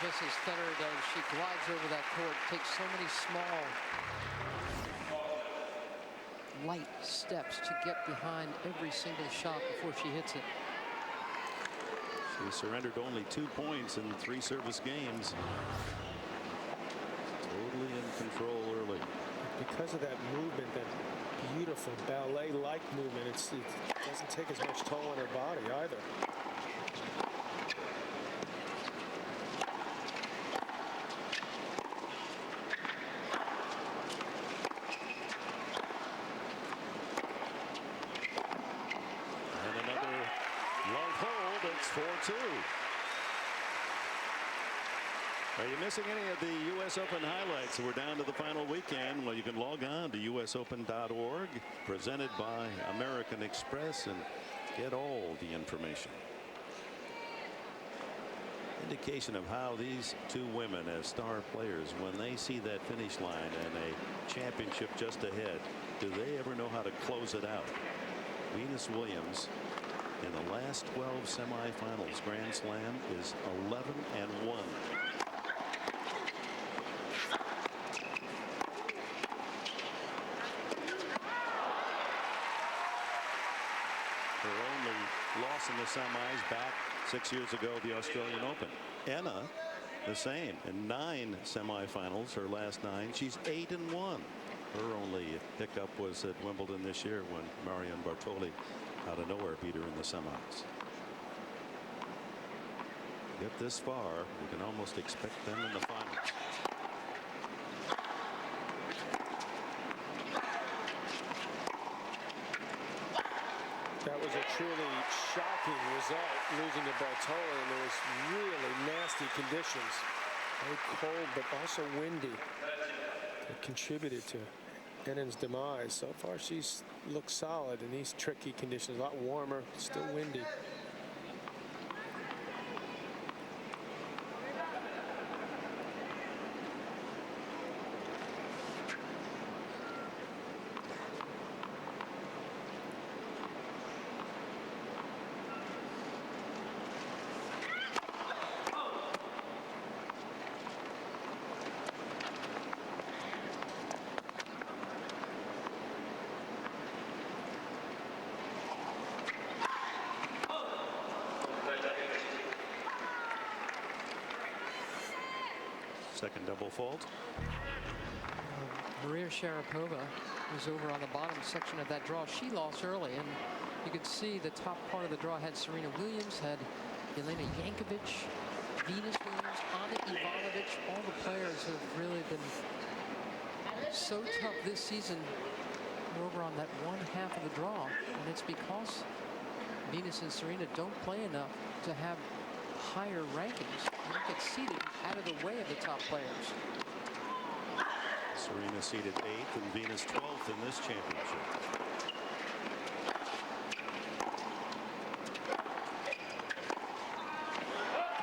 Just as Federer does, she glides over that court, takes so many small, light steps to get behind every single shot before she hits it. She surrendered only 2 points in 3 service games. Totally in control early. Because of that movement, that beautiful ballet-like movement, it doesn't take as much toll on her body either. It's 4-2. Are you missing any of the U.S. Open highlights? We're down to the final weekend. Well, you can log on to usopen.org, presented by American Express, and get all the information. Indication of how these 2 women as star players, when they see that finish line and a championship just ahead, do they ever know how to close it out? Venus Williams, in the last 12 semifinals Grand Slam, is 11-1. Her only loss in the semis back 6 years ago, the Australian Open. Enna, the same, in 9 semifinals, her last 9. She's 8-1. Her only hiccup was at Wimbledon this year when Marion Bartoli out of nowhere beat her in the semis. Get this far, we can almost expect them in the finals. That was a truly shocking result, losing to Bartoli, and there was really nasty conditions. Very cold, but also windy. It contributed to Henin's demise. So far, she's looked solid in these tricky conditions. A lot warmer, still windy. Second double fault. Maria Sharapova was over on the bottom section of that draw. She lost early, and you could see the top part of the draw had Serena Williams, had Jelena Jankovic, Venus Williams, Ana Ivanovic. All the players have really been so tough this season. We're over on that one half of the draw, and it's because Venus and Serena don't play enough to have higher rankings. They don't get seated out of the way of the top players. Serena seated 8th and Venus 12th in this championship.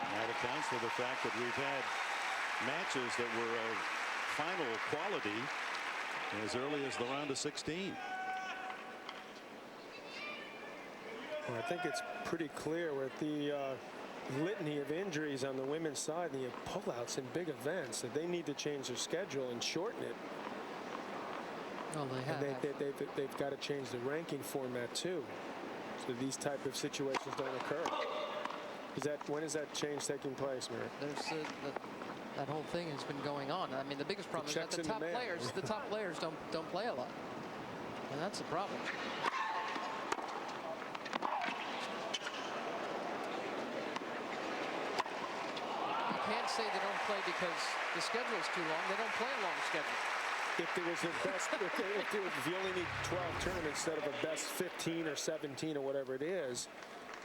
And that accounts for the fact that we've had matches that were of final quality as early as the round of 16. Well, I think it's pretty clear with the litany of injuries on the women's side, and you have pullouts in big events, that they need to change their schedule and shorten it. Well, they have. And they've got to change the ranking format too, so these type of situations don't occur. When is that change taking place, Mary? There's that whole thing has been going on. I mean, the biggest problem is that the top players don't play a lot, and that's the problem. You can't say they don't play because the schedule is too long. They don't play a long schedule. If there was a best, if you only need 12 tournaments instead of a best 15 or 17 or whatever it is,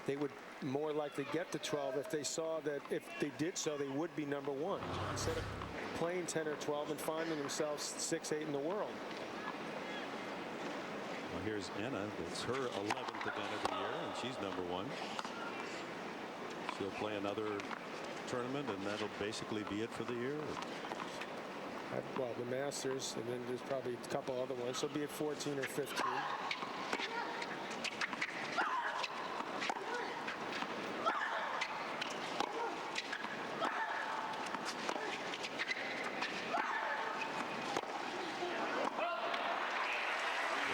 they would more likely get to 12 if they saw that if they did so, they would be number one instead of playing 10 or 12 and finding themselves 6, 8 in the world. Well, here's Anna. It's her 11th event of the year, and she's number one. She'll play another tournament, and that'll basically be it for the year. Well, the Masters, and then there's probably a couple other ones. So be at 14 or 15. The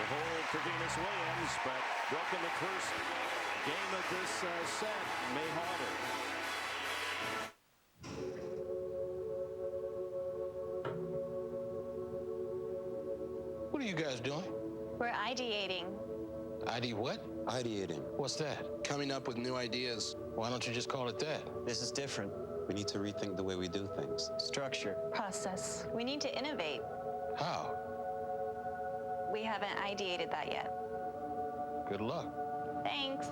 hole for Venus Williams, but broken the first game of this set. May Harder. What are you guys doing? We're ideating. ID what? Ideating. What's that? Coming up with new ideas. Why don't you just call it that? This is different. We need to rethink the way we do things. Structure. Process. We need to innovate. How? We haven't ideated that yet. Good luck. Thanks.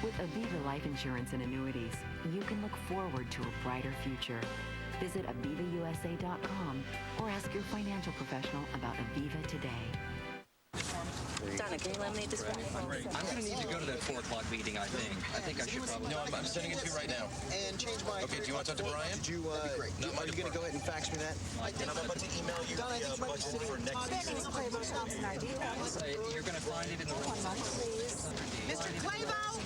With Aviva Life Insurance and Annuities, you can look forward to a brighter future. Visit AvivaUSA.com or ask your financial professional about Aviva today. Donna, can you laminate this for me? I'm going to need to go to that 4 o'clock meeting, I think. I think I should probably... No, I'm sending it to you right now. And change my... Okay, do you want to talk to Brian? Did you, are you going to go ahead and fax me that? And I'm about to email you the budget for next year. You're going to find it in the... Mr. Clavo!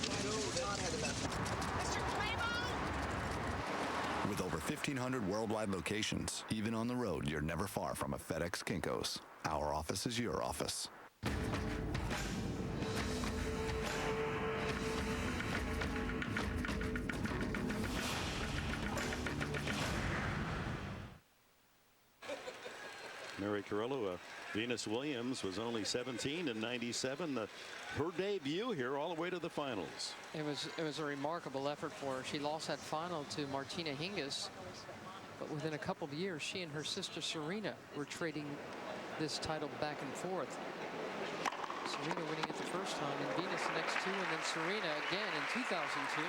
Mr. Clavo! With over 1,500 worldwide locations, even on the road, you're never far from a FedEx Kinko's. Our office is your office. Mary Carrillo, Venus Williams was only 17 in '97. Her debut here all the way to the finals. It was a remarkable effort for her. She lost that final to Martina Hingis, but within a couple of years, she and her sister Serena were trading this title back and forth. Serena winning it the first time, and Venus the next two, and then Serena again in 2002.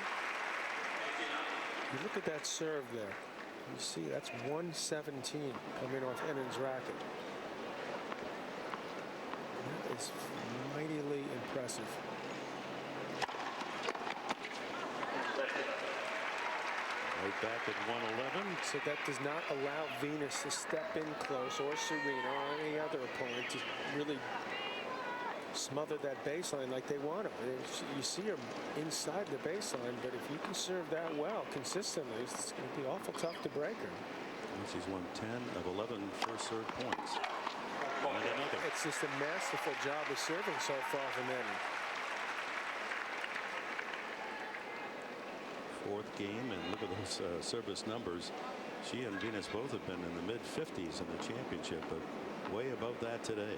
You look at that serve there. You see, that's 117 coming off Ennen's racket. That is mightily impressive. Right back at 111. So that does not allow Venus to step in close, or Serena or any other opponent to really smother that baseline like they want to. You see her inside the baseline, but if you can serve that well consistently, it's going to be awful tough to break her. And she's won 10 of 11 first serve points. And another. It's just a masterful job of serving so far from Ennen. Fourth game, and look at those service numbers. She and Venus both have been in the mid-50s in the championship, but way above that today.